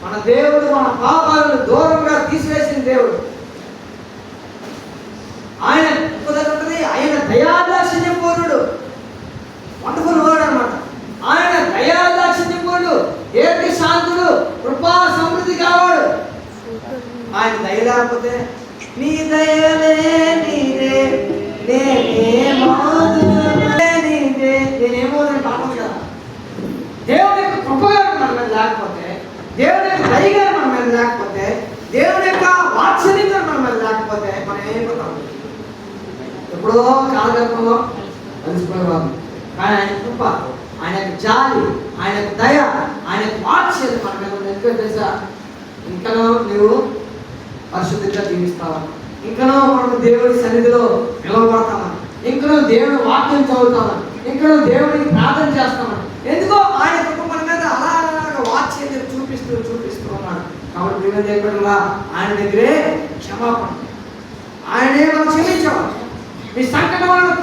మన దేవుడు మన పాపాలను దూరంగా తీసివేసిన దేవుడు. ఆయన ఉంటుంది, ఆయన దయాదాక్షిణ్యపూర్ణుడు. వండర్ఫుల్ వర్డ్ అన్నమాట. ఆయన దయాదాక్షిణ్యపూర్ణుడు, దీర్ఘ శాంతుడు, కృపా సమృద్ధి కావాడు. ఆయన దయ లేకపోతే నీ దయలే నీరే నేనేమో పాపం కదా. దేవుడి యొక్క కృపగా మన మీద లేకపోతే, దేవుడి యొక్క దయగా మన మీద లేకపోతే, దేవుడి యొక్క వాత్సల్యంగా మన మీద లేకపోతే మనం ఏమైపోతాం? ఎప్పుడో కాలగర్భంలో కలిసిపోయేవాళ్ళు. కానీ ఆయన కృప, ఆయన యొక్క జాలి, ఆయన యొక్క దయ, ఆయన యొక్క వాత్సల్యం మన మీద ఎందుకు తెలుసా? ఇంకనో నువ్వు పరిశుద్ధిగా జీవిస్తావా, ఇంకనో మనం దేవుడి సన్నిధిలో నిలబడతామని, ఇంకనో దేవుడి వాక్యం చదువుతామని, ఇంకనో దేవుడికి ప్రార్థన చేస్తామని. ఎందుకో ఆయన కృప మన మీద అలాగా వాత్సల్యం చూపిస్తూ ఉన్నాడు. కాబట్టి ప్రియమైన దేవుని బిడ్డలారా, ఆయన దగ్గరే క్షమాపణ, ఆయనే మనం క్షమించేవాడు. మీ సంకటం వలన